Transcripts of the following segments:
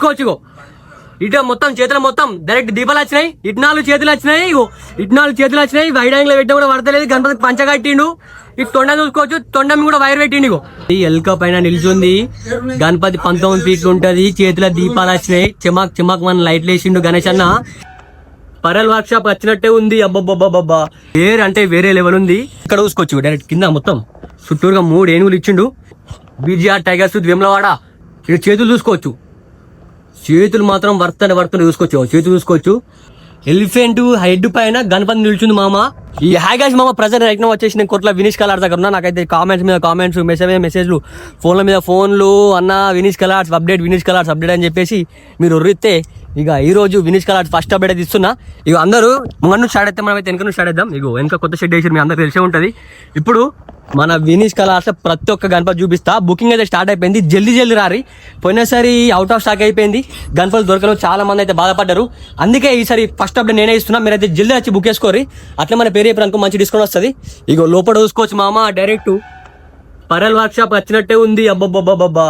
చూసుకోవచ్చు. ఇటు మొత్తం చేతులు మొత్తం డైరెక్ట్ దీపాలు వచ్చినాయి. ఇటు 4 చేతులు వచ్చినాయి. ఇటు 4 చేతులు వచ్చినాయి. వైడ్ యాంగిల్ పెట్టినా కూడా పడతలేదు. గణపతి పంచ కట్టిండు. ఇటు తొండ చూసుకోవచ్చు. తొండం కూడా వైర్ పెట్టిండు. ఈ ఎల్క పైన నిల్చుంది. గణపతి 19 ఫీట్లు ఉంటది. చేతుల దీపాలు వచ్చినాయి. చిమాక్ చిమాక్ మన లైట్లు వేసిండు గణేష్ అన్న. పరల్ వర్క్ షాప్ వచ్చినట్టే ఉంది. అబ్బబ్బబ్బబ్బా వేరే అంటే వేరే లెవెల్ ఉంది. ఇక్కడ చూసుకోవచ్చు డైరెక్ట్ కింద మొత్తం చుట్టూరుగా 3 ఏనుగులు ఇచ్చిండు. BGR tigers Vemulawada. ఇక్కడ చేతులు చూసుకోవచ్చు. చేతులు మాత్రం వర్తన చూసుకోవచ్చు. చేతులు చూసుకోవచ్చు. ఎలిఫెంట్ హెడ్ పైన గణపతి నిల్చుంది మామ. ఈ హ్యాగాస్ మామ ప్రజెంట్ రైట్ వచ్చేసి నేను కొట్ల వినీష్ కలార్ దగ్గర ఉన్నా. నాకైతే కామెంట్స్ మీద కామెంట్స్, మెసేజ్లు, ఫోన్ల మీద ఫోన్లు అన్న వినీష్ కలార్స్ అప్డేట్ అని చెప్పేసి మీరు ఒర్రిస్తే ఇక ఈ రోజు వినీష్ కలార్స్ ఫస్ట్ అప్డేట్ అయితే ఇస్తున్నా. ఇక అందరూ ముందు స్టార్ట్ అయితే మనం అయితే వెనక స్టార్ట్ చేద్దాం. ఇక వెనక కొత్త షెడ్ వేసి మీ అందరూ తెలిసే ఉంటుంది. ఇప్పుడు మన వినీష్ కలార్స్ ప్రతి ఒక్క గణపతి చూపిస్తా. బుకింగ్ అయితే స్టార్ట్ అయిపోయింది. జల్దీ రారి. పోయినసారి అవుట్ ఆఫ్ స్టాక్ అయిపోయింది. గణపతి దొరకలు చాలా మంది అయితే బాధపడ్డారు. అందుకే ఈసారి ఫస్ట్ అప్డేట్ నేనే ఇస్తున్నా. మీరైతే జల్దీ వచ్చి బుక్ చేసుకోరి. అట్లా మన పేరు చెప్పడానికి మంచి డిస్కౌంట్ వస్తుంది. ఇగో లోపల చూసుకోవచ్చు మామ. డైరెక్ట్ పరల్ వర్క్ షాప్ వచ్చినట్టే ఉంది. అబ్బబ్బబ్బబ్బా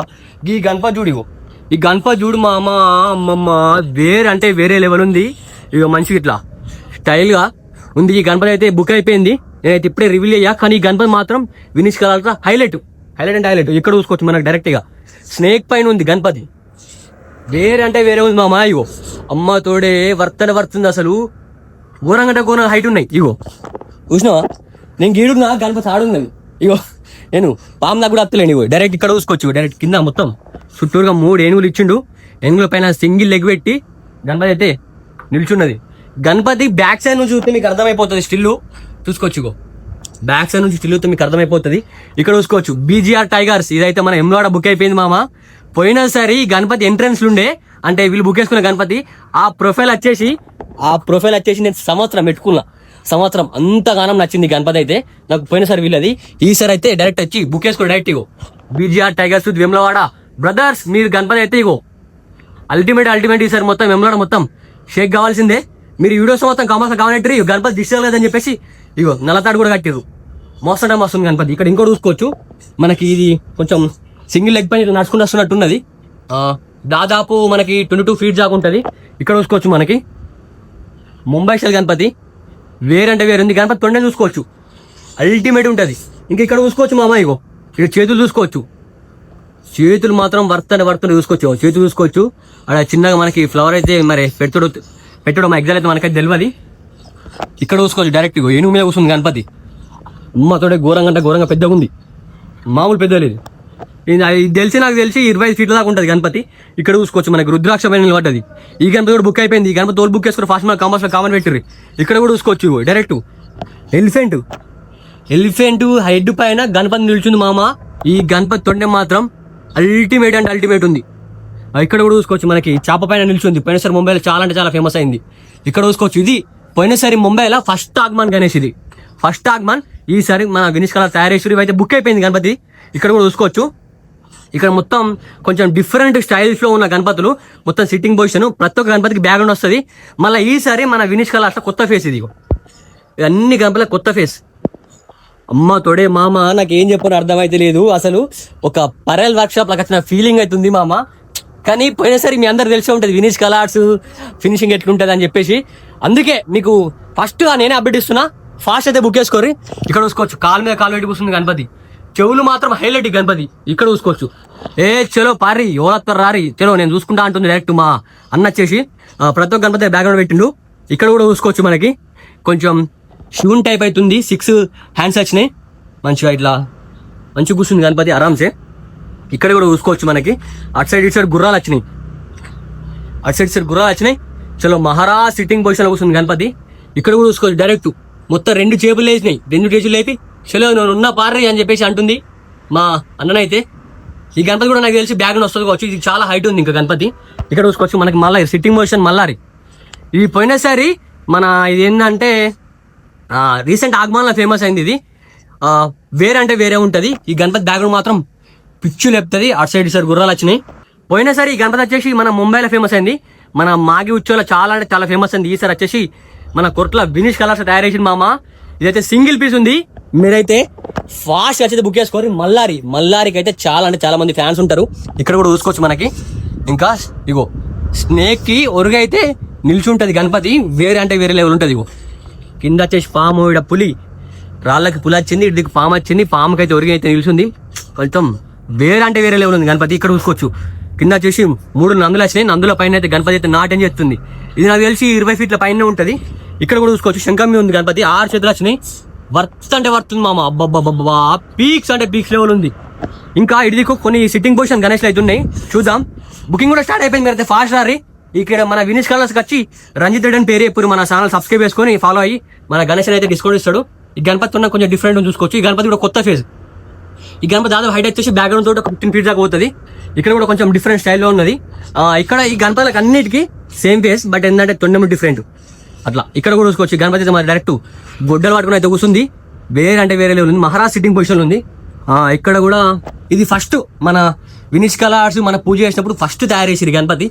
ఈ గణపతి చూడు. ఈ గణపతి చూడు మామ. అమ్మమ్మ వేరే అంటే వేరే లెవెల్ ఉంది. ఇక మంచిగా ఇట్లా స్టైల్గా ఉంది. ఈ గణపతి అయితే బుక్ అయిపోయింది. నేనైతే ఇప్పుడే రివీల్ అయ్యా. కానీ ఈ గణపతి మాత్రం వినీష్ కలార్ హైలైట్ అంటే హైలైట్. ఇక్కడ చూసుకోవచ్చు మనకు డైరెక్ట్గా స్నేక్ పైన ఉంది గణపతి. వేరే అంటే వేరే ఉంది మామ. ఇగో అమ్మ తోడే వర్తుంది. అసలు ఘోరంగా హైట్ ఉన్నాయి. ఇగో చూసినావా? నేను గీడున్నా గణపతి ఆడున్నది. ఇగో నేను పాము నాకు కూడా అత్తలేను. ఇగో డైరెక్ట్ ఇక్కడ చూసుకోవచ్చు. డైరెక్ట్ కింద మొత్తం చుట్టూరుగా 3 ఏనుగులు ఇచ్చిండు. ఏనుగుల పైన సింగిల్ లెగ్ పెట్టి గణపతి అయితే నిల్చున్నది. గణపతి బ్యాక్ సైడ్ నుంచి చూస్తే మీకు అర్థమైపోతుంది. స్టిల్లు చూసుకోవచ్చు. బ్యాక్ సైడ్ నుంచి స్టిల్ మీకు అర్థమైపోతుంది. ఇక్కడ చూసుకోవచ్చు బీజీఆర్ టైగర్స్. ఇదైతే మన ఎమ్లోడ బుక్ అయిపోయింది మామ. పోయినసారి గణపతి ఎంట్రన్స్ ఉండే, అంటే వీళ్ళు బుక్ చేసుకున్న గణపతి ఆ ప్రొఫైల్ వచ్చేసి నేను సంవత్సరం పెట్టుకున్నా. సంవత్సరం అంతగానం నచ్చింది గణపతి అయితే నాకు. పోయినసారి వీళ్ళది. ఈసారి అయితే డైరెక్ట్ వచ్చి బుక్ చేసుకో. డైరెక్ట్ ఇగో బీజీఆర్ టైగర్స్ వేములవాడ బ్రదర్స్. మీరు గణపతి అయితే ఇగో అల్టిమేట్. ఈసారి మొత్తం వేములవాడ మొత్తం షేక్ కావాల్సిందే. మీరు వీడియోస్ మొత్తం కావాలంటే గణపతి డిజిటల్ లేదని చెప్పేసి ఇగో నల్లతాడు కూడా కట్టారు. మోస్తుంది గణపతి. ఇక్కడ ఇంకోటి చూసుకోవచ్చు. మనకి ఇది కొంచెం సింగిల్ లెగ్ పైన నడుచుకుంటూ వస్తున్నట్టున్నది. దాదాపు మనకి 22 ఫీట్ దాకా ఉంటుంది. ఇక్కడ చూసుకోవచ్చు మనకి ముంబై స్టైల్ గణపతి. వేరంటే వేరుంది. గణపతి తొండ చూసుకోవచ్చు. అల్టిమేట్ ఉంటుంది. ఇంకా ఇక్కడ చూసుకోవచ్చు మామ. ఇగో ఇక్కడ చేతులు చూసుకోవచ్చు. చేతులు మాత్రం వర్తన చూసుకోవచ్చు. చేతులు చూసుకోవచ్చు. అక్కడ చిన్నగా మనకి ఫ్లవర్ అయితే మరి పెట్టడం ఎగ్జాల్ అయితే మనకైతే తెలియదు. ఇక్కడ చూసుకోవచ్చు డైరెక్ట్ ఏనుగు మీద కూర్చుంది గణపతి. అమ్మతోడే ఘోరంగా పెద్దగా ఉంది. మామూలు పెద్ద లేదు. నాకు తెలిసి 25 ఫీట్ల దాకా ఉంటుంది గణపతి. ఇక్కడ చూసుకోవచ్చు మనకి రుద్రాక్ష పైన నిలబడ్డది. ఈ గణపతి కూడా బుక్ అయిపోయింది. ఈ గణపతి తోలు బుక్ చేసుకుని ఫాస్ట్ మన కామర్స్లో కామన్ పెట్టిర్రు. ఇక్కడ కూడా చూసుకోవచ్చు డైరెక్ట్ ఎలిఫెంట్ హెడ్ పైన గణపతి నిల్చుంది మామ. ఈ గణపతి తొండె మాత్రం అల్టిమేట్ ఉంది. ఇక్కడ కూడా చూసుకోవచ్చు మనకి చాప పైన నిల్చుంది. పోయినసారి ముంబైలో చాలా ఫేమస్ అయింది. ఇక్కడ చూసుకోవచ్చు. ఇది పోయినసారి ముంబైలో ఫస్ట్ ఆగమన్ గణేష్. ఇది ఫస్ట్ ఆగమన్. ఈసారి మన వినీష్ కలార్ తయారేశ్వరి అయితే బుక్ అయిపోయింది గణపతి. ఇక్కడ కూడా చూసుకోవచ్చు. ఇక్కడ మొత్తం కొంచెం డిఫరెంట్ స్టైల్స్లో ఉన్న గణపతులు. మొత్తం సిట్టింగ్ పొజిషన్. ప్రతి ఒక్క గణపతికి బ్యాక్గ్రౌండ్ వస్తుంది. మళ్ళీ ఈసారి మన వినీష్ కలార్ కొత్త ఫేస్. ఇది అన్ని గణపతుల కొత్త ఫేస్. అమ్మ తోడే మామ. నాకు ఏం చెప్పాలో అర్థమైతే లేదు. అసలు ఒక పరల్ వర్క్ షాప్ లాగా వచ్చిన ఫీలింగ్ అవుతుంది మామ. కానీ పోయినసారి మీ అందరు తెలిసే ఉంటుంది వినీష్ కలార్స్ ఫినిషింగ్ ఎట్లుంటుంది అని చెప్పేసి. అందుకే మీకు ఫస్ట్ నేనే అప్డేట్ ఇస్తున్నా. ఫాస్ట్ అయితే బుక్ చేసుకోరి. ఇక్కడ చూసుకోవచ్చు కాలు మీద కాలు పెట్టి కూర్చుంది గణపతి. చెవులు మాత్రం హైలైట్ గణపతి. ఇక్కడ చూసుకోవచ్చు. చలో పారి ఎవరత్తారు రారి చలో నేను చూసుకుంటా అంటుంది డైరెక్ట్ మా అన్న వచ్చేసి. ప్రతి ఒక్క గణపతి బ్యాక్గ్రౌండ్ పెట్టిండు. ఇక్కడ కూడా చూసుకోవచ్చు మనకి కొంచెం షూన్ టైప్ అవుతుంది. 6 హ్యాండ్స్ వచ్చినాయి. మంచిగా ఇట్లా మంచిగా కూర్చుంది గణపతి ఆరామ్సే. ఇక్కడ కూడా చూసుకోవచ్చు మనకి అటు సైడ్ గుర్రాలు వచ్చినాయి. చలో మహారాజ్ సిట్టింగ్ పొజిషన్ లో కూర్చుంది గణపతి. ఇక్కడ కూడా చూసుకోవచ్చు డైరెక్ట్ మొత్తం 2 చేతులు వేసినాయి. 2 చేతులు లేపి చలో నేను ఉన్న పార్రీ అని చెప్పేసి అంటుంది మా అన్ననైతే. ఈ గణపతి కూడా నాకు తెలిసి బ్యాగ్ వస్తుంది కావచ్చు. ఇది చాలా హైట్ ఉంది ఇంకా గణపతి. ఇక్కడ చూసుకోవచ్చు మనకి మళ్ళీ సిట్టింగ్ పొజిషన్ మల్లారి. ఇది పోయినసారి మన ఇది ఏంటంటే రీసెంట్ ఆగమన్లో ఫేమస్ అయింది. ఇది వేరే ఉంటుంది. ఈ గణపతి బ్యాక్గ్రౌండ్ మాత్రం పిచ్చు లేపుతుంది. అటు సైడ్ గుర్రాలు వచ్చినాయి. పోయినసారి ఈ గణపతి వచ్చేసి మన ముంబైలో ఫేమస్ అయింది. మన మాగి ఉచ్చోలో చాలా ఫేమస్ అయింది. ఈసారి వచ్చేసి మన కొట్ల వినీష్ కలార్స్ తయారేసిన మామ. ఇదైతే సింగిల్ పీస్ ఉంది. మీరైతే ఫాస్ట్ వచ్చేది బుక్ చేసుకోవాలి. మల్లారికి అయితే చాలా మంది ఫ్యాన్స్ ఉంటారు. ఇక్కడ కూడా చూసుకోవచ్చు మనకి ఇంకా ఇగో స్నేక్ కి ఒరుగైతే నిల్చుంటది గణపతి, వేరే అంటే వేరే లెవెల్ ఉంటుంది. ఇగో కింద వచ్చేసి పాము, ఇక్కడ పులి, రాళ్ళకి పులి వచ్చింది, ఇటుకి పాము వచ్చింది, పాముకి అయితే ఒరిగి అయితే నిల్చుంది. కొంచెం వేరే అంటే వేరే లెవెల్ ఉంది గణపతి. ఇక్కడ చూసుకోవచ్చు కింద వచ్చేసి 3 నందులు వచ్చినాయి, నందుల పైన అయితే గణపతి అయితే నాట్యం చేస్తుంది. ఇది నాకు తెలిసి 20 ఫీట్ల పైన ఉంటుంది. ఇక్కడ కూడా చూసుకోవచ్చు శంఖం మీద ఉంది గణపతి, 6 చేతులు వచ్చినాయి. వర్త్ అంటే వర్త్ ఉంది మామ, అబ్బబ్బబ్బా, పీక్స్ అంటే పీక్స్ లెవెల్ ఉంది. ఇంకా ఇటుదికు కొన్ని సిట్టింగ్ పొజిషన్ గణేష్లు అయితే ఉన్నాయి, చూద్దాం. బుకింగ్ కూడా స్టార్ట్ అయిపోయింది, మీరు అయితే ఫాస్ట్ రారి. ఇక్కడ మన వినీష్ కలర్స్కి వచ్చి రంజిత్ రెడ్డి అని పేరు ఇప్పుడు మన ఛానల్ సబ్స్క్రైబ్ చేసుకొని ఫాలో అయ్యి మన గణేష్ అయితే డిస్కౌంట్ ఇస్తాడు. ఈ గణపతి ఉన్న కొంచెం డిఫరెంట్ చూసుకోవచ్చు. ఈ గణపతి కూడా కొత్త ఫేజ్. ఈ గణపతి దాదాపు హైట్ వచ్చేసి బ్యాక్గ్రౌండ్ తోటి 15 ఫీట్ దాకా పోతుంది. ఇక్కడ కూడా కొంచెం డిఫరెంట్ స్టైల్లో ఉన్నది. ఇక్కడ ఈ గణపతులకు అన్నిటికీ సేమ్ ఫేస్, బట్ ఏంటంటే తొండము డిఫరెంట్ అట్లా. ఇక్కడ కూడా చూసుకోవచ్చు గణపతి అయితే మన డైరెక్ట్ గొడ్డలు పట్టుకుని అయితే కూర్చుంది, వేరే అంటే వేరే లెవెల్ ఉంది. మహారాజ్ సిట్టింగ్ పొజిషన్ ఉంది. ఇక్కడ కూడా ఇది ఫస్ట్ మన వినీష్ కలర్స్ మన పూజ చేసినప్పుడు ఫస్ట్ తయారు చేసి గణపతి.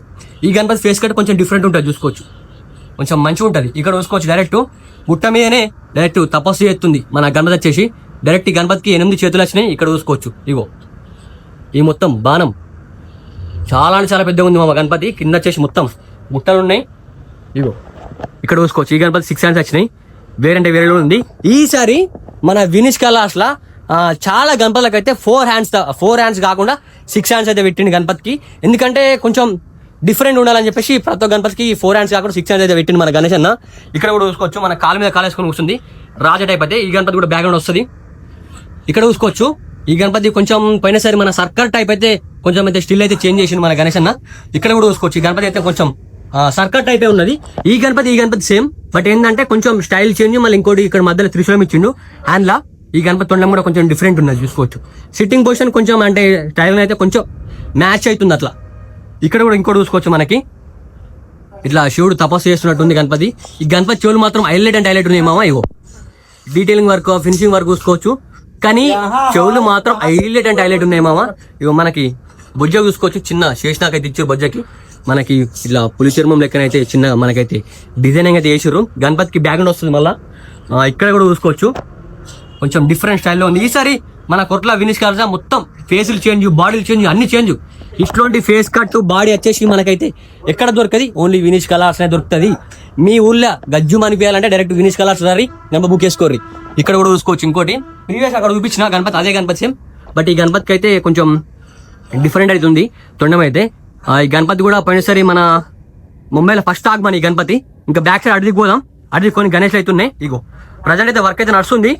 ఈ గణపతి ఫేస్ కట్ కొంచెం డిఫరెంట్ ఉంటుంది చూసుకోవచ్చు, కొంచెం మంచిగా ఉంటుంది. ఇక్కడ చూసుకోవచ్చు డైరెక్ట్ గుట్ట మీదనే డైరెక్ట్ తపస్సు చేస్తుంది మన గణపతి వచ్చేసి. డైరెక్ట్ ఈ గణపతికి 8 చేతులు వచ్చినాయి. ఇక్కడ చూసుకోవచ్చు ఇగో ఈ మొత్తం బాణం చాలా అంటే చాలా పెద్దగా ఉంది మా గణపతి. కింద వచ్చేసి మొత్తం గుట్టలు ఉన్నాయి. ఇగో ఇక్కడ చూసుకోవచ్చు ఈ గణపతి 6 హ్యాండ్స్ వచ్చినాయి, వేరే అంటే వేరే ఉంది. ఈసారి మన వినీష్ కలాస్లా చాలా గణపతులకు అయితే 4 హ్యాండ్స్ కాకుండా 6 హ్యాండ్స్ అయితే పెట్టింది గణపతికి. ఎందుకంటే కొంచెం డిఫరెంట్ ఉండాలని చెప్పేసి ప్రతి ఒక్క గణపతికి 4 హ్యాండ్స్ కాకుండా 6 హ్యాండ్స్ అయితే పెట్టింది మన గణేష్ అన్న. ఇక్కడ కూడా చూసుకోవచ్చు మన కాలు మీద కాలేసుకొని కూర్చుంది, రాజా టైప్ అయితే. ఈ గణపతి కూడా బ్యాక్గ్రౌండ్ వస్తుంది. ఇక్కడ చూసుకోవచ్చు ఈ గణపతి కొంచెం పోయినసారి మన సర్కార్ టైప్ అయితే కొంచెం అయితే స్టిల్ అయితే చేంజ్ చేసింది మన గణేష్ అన్న. ఇక్కడ కూడా చూసుకోవచ్చు ఈ గణపతి అయితే కొంచెం సర్కార్ టైపే ఉన్నది. ఈ గణపతి సేమ్, బట్ ఏంటంటే కొంచెం స్టైల్ చేంజ్. మళ్ళీ ఇంకోటి ఇక్కడ మధ్యలో త్రిశూలం ఇచ్చిండు హ్యాండ్లా. ఈ గణపతి తొండం కూడా కొంచెం డిఫరెంట్ ఉన్నది చూసుకోవచ్చు. సిట్టింగ్ పొజిషన్ కొంచెం అంటే స్టైల్ అయితే కొంచెం మ్యాచ్ అవుతుంది అట్లా. ఇక్కడ కూడా ఇంకోటి చూసుకోవచ్చు మనకి ఇట్లా శివుడు తపస్సు చేస్తున్నట్టుంది గణపతి. ఈ గణపతి చెవులు మాత్రం హైలైట్ అంటే హైలైట్ ఉన్నాయి మామ. ఇగో డీటెయిలింగ్ వర్క్, ఫినిషింగ్ వర్క్ చూసుకోవచ్చు, కానీ చెవులు మాత్రం హైలైట్ అంటే హైలైట్ ఉన్నాయి మామ. ఇగో మనకి బొజ్జ చూసుకోవచ్చు, చిన్న శేషనాకైతే ఇచ్చారు బొజ్జకి. మనకి ఇట్లా పులి చర్మం లెక్కనైతే చిన్న మనకైతే డిజైనింగ్ అయితే చేసారు. గణపతికి బ్యాక్గ్రౌండ్ వస్తుంది మళ్ళా. ఇక్కడ కూడా చూసుకోవచ్చు కొంచెం డిఫరెంట్ స్టైల్లో ఉంది. ఈసారి మన కొట్ల వినీష్ కలర్స్ మొత్తం ఫేసులు చేంజ్, బాడీలు చేంజ్, అన్ని చేంజ్. ఇట్లాంటి ఫేస్ కట్ బాడీ వచ్చేసి మనకైతే ఎక్కడ దొరకది, ఓన్లీ వినీష్ కలర్స్ అనే దొరుకుతుంది. మీ ఊళ్ళో గజ్జు మనిపించాలంటే డైరెక్ట్ వినీష్ కలర్స్ దారి నెంబర్ బుక్ చేసుకోర్రి. ఇక్కడ కూడా చూసుకోవచ్చు ఇంకోటి ప్రీవియస్ అక్కడ చూపించిన గణపతి అదే గణపతి సేమ్, బట్ ఈ గణపతికి అయితే కొంచెం డిఫరెంట్ అవుతుంది తొండం అయితే. ఈ గణపతి కూడా పోయినసారి మన ముంబైలో ఫస్ట్ ఆగమని ఈ గణపతి. ఇంకా బ్యాక్ సైడ్ అడిగి పోదాం, అడిగి కొన్ని గణేష్లు అయితే ఉన్నాయి. ఇగో ప్రజెంట్ అయితే వర్క్ అయితే నడుస్తుంది.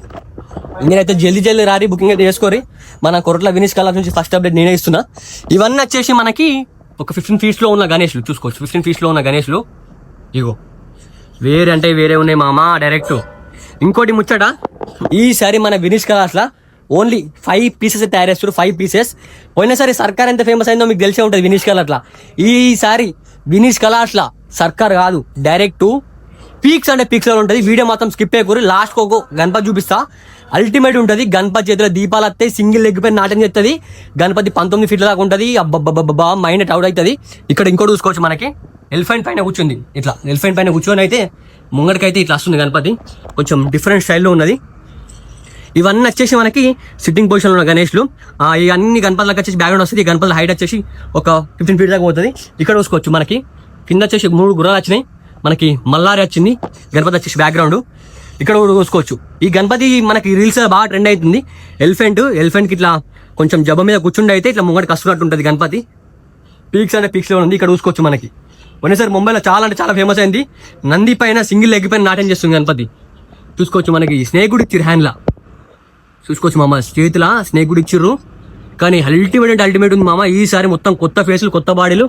మీరైతే జల్దీ రారి బుకింగ్ అయితే చేసుకోరి. మన కొరట్ల వినీష్ కలర్స్ నుంచి ఫస్ట్ అప్డేట్ నేనే ఇస్తున్నా. ఇవన్నీ వచ్చేసి మనకి ఒక 15 ఫీట్స్లో ఉన్న గణేష్లు చూసుకోవచ్చు. 15 ఫీట్స్లో ఉన్న గణేష్లు ఇగో వేరే అంటే వేరే ఉన్నాయి మామా డైరెక్ట్. ఇంకోటి ముచ్చట, ఈసారి మన వినీష్ కలర్స్లా ఓన్లీ 5 పీసెస్ తయారు చేస్తారు. 5 పీసెస్. పోయినసారి సర్కార్ ఎంత ఫేమస్ అయిందో మీకు తెలిసే ఉంటుంది వినీష్ కలర్స్లా. ఈసారి వినీష్ కలర్స్లా సర్కార్ కాదు, డైరెక్ట్ పీక్స్ అంటే పీక్స్ ఉంటుంది. వీడియో మాత్రం స్కిప్ అయ్యకూరి, లాస్ట్ ఒక గణపతి చూపిస్తా, అల్టిమేట్ ఉంటుంది. గణపతి చేతిలో దీపాలు వస్తాయి, సింగిల్ లెగ్ పైన నాట్యం చేస్తుంది. గణపతి 19 ఫీట్ల దాకా ఉంటుంది. అబ్బబ్బబ్బా మైండ్ అవుట్ అవుతుంది. ఇక్కడ ఇంకోటి చూసుకోవచ్చు మనకి ఎలిఫెంట్ పైన కూర్చుంది. ఇట్లా ఎలిఫెంట్ పైన కూర్చొని అయితే ముంగడికైతే ఇట్లా వస్తుంది గణపతి, కొంచెం డిఫరెంట్ స్టైల్లో ఉన్నది. ఇవన్నీ వచ్చేసి మనకి సిట్టింగ్ పొజిషన్లో ఉన్న గణేష్లు. ఈ అన్ని గణపతులకు వచ్చేసి బ్యాక్గ్రౌండ్ వస్తుంది. ఈ గణపతుల హైట్ వచ్చేసి ఒక 15 ఫీట్ దాకా పోతుంది. ఇక్కడ చూసుకోవచ్చు మనకి కింద వచ్చేసి 3 గుర్రాలు వచ్చినాయి. మనకి మల్లారి వచ్చింది, గణపతి వచ్చేసి బ్యాక్గ్రౌండ్. ఇక్కడ కూడా చూసుకోవచ్చు ఈ గణపతి మనకి రీల్స్ బాగా ట్రెండ్ అవుతుంది. ఎలిఫెంట్కి ఇట్లా కొంచెం జబ్బ మీద కూర్చుండి అయితే ఇట్లా ముంగడికి వస్తున్నట్టు ఉంటుంది గణపతి. పీక్స్ అంటే పీక్స్లో ఉంది. ఇక్కడ చూసుకోవచ్చు మనకి ఒకసారి ముంబైలో చాలా అంటే చాలా ఫేమస్ అయింది. నంది పైన సింగిల్ లెగ్ పైన నాట్యం చేస్తుంది గణపతి. చూసుకోవచ్చు మనకి స్నేక్ కూడా ఇచ్చిర్రు హ్యాండ్లా. చూసుకోవచ్చు మామ చేతిలా స్నేక్ కూడా ఇచ్చిర్రు. కానీ అల్టిమేట్ అంటే అల్టిమేట్ ఉంది మామ. ఈసారి మొత్తం కొత్త ఫేసులు, కొత్త బాడీలు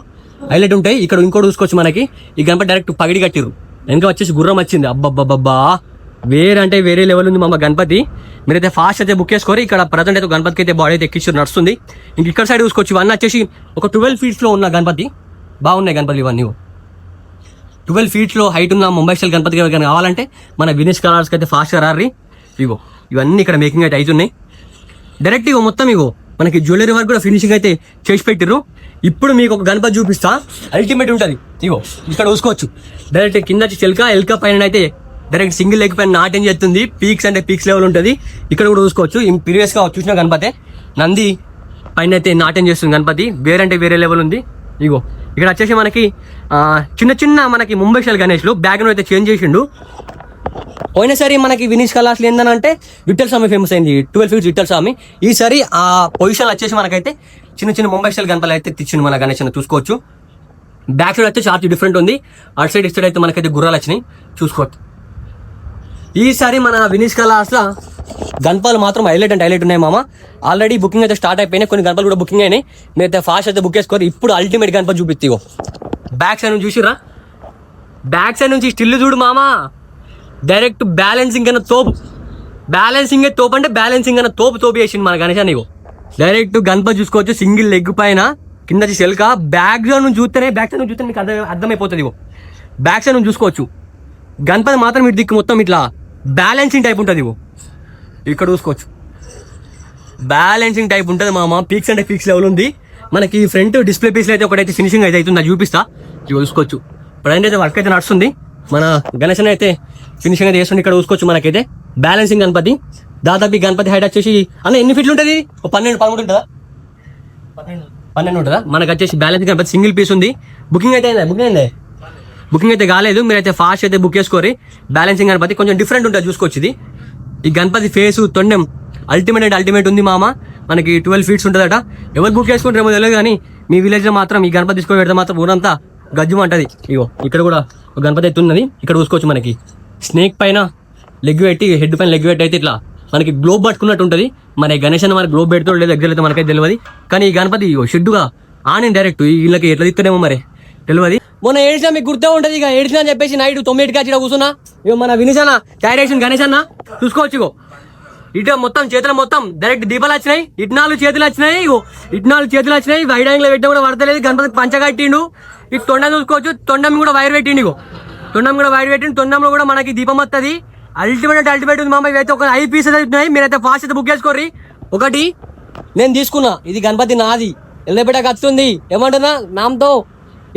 హైలైట్ ఉంటాయి. ఇక్కడ ఇంకోటి చూసుకోవచ్చు మనకి ఈ గణపతి డైరెక్ట్ పగిడి కట్టిర్రు. వెనక వచ్చేసి గుర్రం వచ్చింది. అబ్బబ్బబ్బా వేరే అంటే వేరే లెవెల్ ఉంది మామ గణపతి. మీరైతే ఫాస్ట్ అయితే బుక్ చేసుకోరు. ఇక్కడ ప్రజెంట్ అయితే గణపతికి అయితే బాడీ అయితే ఎక్కించారు, నడుస్తుంది. ఇంక ఇక్కడ సైడ్ చూసుకోవచ్చు ఇవన్నీ వచ్చేసి ఒక 12 ఫీట్స్లో ఉన్న గణపతి. బాగున్నాయి గణపతి ఇవన్నీ. 12 ఫీట్స్లో హైట్ ఉన్న ముంబై స్టైల్ గణపతికి ఎవరికైనా కావాలంటే మన వినీష్ కలర్స్కి అయితే ఫాస్ట్గా రారి. ఇగో ఇవన్నీ ఇక్కడ మేకింగ్ అయితే అవుతున్నాయి. డైరెక్ట్ ఇగో మొత్తం ఇగో మనకి జ్యువెలరీ వర్క్ కూడా ఫినిషింగ్ అయితే చేసి పెట్టిర్రు. ఇప్పుడు మీకు ఒక గణపతి చూపిస్తా, అల్టిమేట్ ఉంటుంది. ఇగో ఇక్కడ చూసుకోవచ్చు డైరెక్ట్ కింద ఎల్క పైన అయితే డైరెక్ట్ సింగిల్ లెగ్ పైన నాట్యం చేస్తుంది. పీక్స్ అంటే పీక్స్ లెవెల్ ఉంటుంది. ఇక్కడ కూడా చూసుకోవచ్చు ప్రీవియస్గా చూసిన గణపతి నంది పైన అయితే నాట్యం చేస్తుంది గణపతి. వేరే అంటే వేరే లెవెల్ ఉంది. ఇగో ఇక్కడ వచ్చేసి మనకి చిన్న చిన్న మనకి ముంబై స్టైల్ గణేష్లు బ్యాక్గ్రౌండ్ అయితే చేంజ్ చేసిండు. పోయినసారి మనకి వినీష్ కళాశాల ఏంటంటే విఠల్ స్వామి ఫేమస్ అయింది, 12 ఫీట్స్ విఠల్ స్వామి. ఈసారి ఆ పొజిషన్ వచ్చేసి మనకైతే చిన్న చిన్న ముంబై స్టైల్ గణపలు అయితే తెచ్చిండు మన గణేష్ చూసుకోవచ్చు. బ్యాక్ సైడ్ అయితే చార్జ్ డిఫరెంట్ ఉంది, అటు సైడ్ ఇటు సైడ్ అయితే మనకైతే గుర్రాలు వచ్చినాయి చూసుకోవచ్చు. ఈసారి మన వినీష్ కళాశాల గణపాలు మాత్రం హైలైట్ అంటే హైలైట్ ఉన్నాయి మామ. ఆల్రెడీ బుకింగ్ అయితే స్టార్ట్ అయిపోయినాయి, కొన్ని గణపాలు కూడా బుకింగ్ అయినాయి. మీరైతే ఫాస్ట్ అయితే బుక్ చేసుకోరు. ఇప్పుడు అల్టిమేట్ గణపతి చూపిస్తాయి. బ్యాక్ సైడ్ నుంచి చూసిరా, బ్యాక్ సైడ్ నుంచి స్టిల్ చూడు మామ, డైరెక్ట్ బ్యాలెన్సింగ్ అన్న తోపు, బ్యాలెన్సింగ్ తోపు అంటే బ్యాలెన్సింగ్ అన్న తోపు వేసింది మన గణేష్ నీకు. డైరెక్ట్ గణపతి చూసుకోవచ్చు, సింగిల్ లెగ్ పైన కింద సెల్కా. బ్యాక్ సైడ్ నుంచి చూస్తేనే మీకు అర్థమైపోతుంది. బ్యాక్ సైడ్ నుంచి చూసుకోవచ్చు గణపతి మాత్రం ఇటు దిక్కు మొత్తం ఇట్లా బ్యాలెన్సింగ్ టైప్ ఉంటుంది. ఇక్కడ చూసుకోవచ్చు బ్యాలెన్సింగ్ టైప్ ఉంటుంది మామ. పీక్స్ అంటే పీక్స్ లెవెల్ ఉంది. మనకి ఫ్రంట్ డిస్ప్లే పీస్లో అయితే ఒకటైతే ఫినిషింగ్ అయితే అవుతుంది, అది చూపిస్తా. ఇవి చూసుకోవచ్చు ఇప్పుడు అయితే వర్క్ అయితే నడుస్తుంది. మన గణేశన్ అయితే ఫినిషింగ్ అయితే చేస్తుంది. ఇక్కడ చూసుకోవచ్చు మనకైతే బ్యాలెన్సింగ్ గణపతి. దాదాపు ఈ గణపతి హైట్ వచ్చేసి అన్న ఎన్ని ఫీట్లు ఉంటుంది? 12-13 ఉంటుందా? 12 ఉంటుందా? మనకు వచ్చేసి బ్యాలెన్సింగ్ గణపతి సింగిల్ పీస్ ఉంది. బుకింగ్ అయితే అయిందా? బుకింగ్ అయితే కాలేదు. మీరైతే ఫాస్ట్ అయితే బుక్ చేసుకోరి. బ్యాలెన్సింగ్ గణపతి కొంచెం డిఫరెంట్ ఉంటుంది చూసుకోవచ్చు. ఈ గణపతి ఫేసు తొండం అల్టిమేట్ ఉంది మామ. మనకి 12 ఫీట్స్ ఉంటుందట. ఎవరు బుక్ చేసుకుంటారేమో తెలియదు కానీ మీ విలేజ్లో మాత్రం ఈ గణపతి తీసుకొని పెడితే మాత్రం ఊరంతా గజ్జుమంటది. ఇగో ఇక్కడ కూడా ఒక గణపతి అయితే ఉన్నది. ఇక్కడ చూసుకోవచ్చు మనకి స్నేక్ పైన లెగ్ పెట్టి, హెడ్ పైన లెగ్ పెట్టి అయితే ఇట్లా మనకి గ్లోబ్ పట్టుకున్నట్టు ఉంటుంది. మన గణేష్ అన్న మనకి గ్లోబ్ పెడతాడు లేదా దగ్గర అయితే మనకైతే తెలియదు. కానీ ఈ గణపతి షెడ్డుగా ఆని డైరెక్ట్ వీళ్ళకి ఎట్లా తిస్తాడేమో మరి తెలియదు. మొన్న ఏడ్చినా మీకు గుర్తే ఉంటుంది. ఇక ఏడ్చినా అని చెప్పేసి నైట్ 9కి వచ్చి కూర్చున్నా. ఇక మన వినీష్ అన్న డైరెక్షన్ గణేష్ అన్న చూసుకోవచ్చు. ఇగో ఇటు మొత్తం చేతులు మొత్తం డైరెక్ట్ దీపాలు వచ్చినాయి. ఇటు 4 చేతులు వచ్చినాయి. ఇటు 4 చేతులు వచ్చినాయి. వైడ్ యాంగిల్ పెట్టిన కూడా పడతలేదు. గణపతికి పంచగట్టిండు. ఇటు తొండం చూసుకోవచ్చు, తొండం కూడా వైర్ పెట్టిండు. తొండం కూడా వైర్ పెట్టిండు. తొండంలో కూడా మనకి దీపం వస్తుంది. అల్టిమేట్ ఉంది మామ. ఇవైతే ఒక 5 పీసెస్ అవుతున్నాయి. మీరైతే ఫాస్ట్ అయితే బుక్ చేసుకోర్రి. ఒకటి నేను తీసుకున్నా, ఇది గణపతి నాది, ఎల్లపేటకు వస్తుంది. ఏమంటున్నా నామతో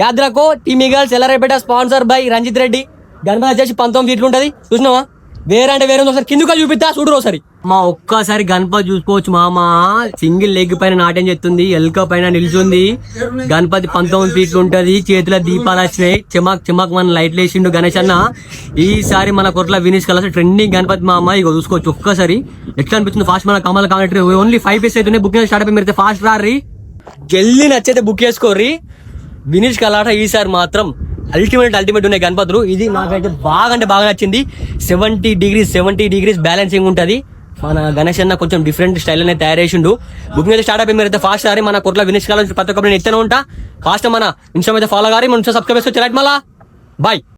యాద్రాకో team eagles Ellarepeta sponsor by Ranjith Reddy. Ganapati వచ్చేసి 19 ఫీట్లు ఉంటుంది. చూసినావా? వేరే అంటే వేరే ఒకసారి కిందకి చూపిస్తా చూడరు ఒకసారి. మా ఒక్కసారి గణపతి చూసుకోవచ్చు మామ. సింగిల్ లెగ్ పైన నాట్యం చేస్తుంది, ఎల్క పైన నిల్చుంది. గణపతి 19 ఫీట్లు ఉంటది. చేతిలో దీపాలు వచ్చినాయి. చెమాక్ మన లైట్లు వేసిండు గణేష్ అన్న. ఈసారి మన కొట్ల వినీష్ కళాశాల ట్రెండింగ్ గణపతి మామ. ఇక చూసుకోవచ్చు ఒక్కసారి ఎట్లా అనిపిస్తుంది. ఫాస్ట్ మన కమల్ కామెంటరీ ఓన్లీ 5 పీస్ అయితే బుకింగ్ స్టార్ట్ అయిపోయి. మీరు ఫాస్ట్ రారి, జల్దీ నచ్చైతే బుక్ చేసుకోర్రి. వినీష్ కళాట ఈసారి మాత్రం అల్టిమేట్ ఉన్నాయి గణపతులు. ఇది నాకైతే బాగా నచ్చింది. 70 డిగ్రీస్ బ్యాలెన్సింగ్ ఉంటుంది. మన గణేష్ అన్న కొంచెం డిఫరెంట్ స్టైల్ అనేది తయారు చేసిండు. బుకింగ్ అయితే స్టార్ట్ అయిపోయి. మీరు అయితే ఫాస్ట్ సారి మన కొట్ల వినీష్ కళాశాల ప్రతి ఒక్కరు నేను ఎత్తనే ఉంటా. ఫాస్ట్ మన ఇన్స్టాగ్రామ్ అయితే ఫాలో గారి మన సబ్స్క్రైబ్ చేసుకోవచ్చు. రైట్ మళ్ళా బాయ్.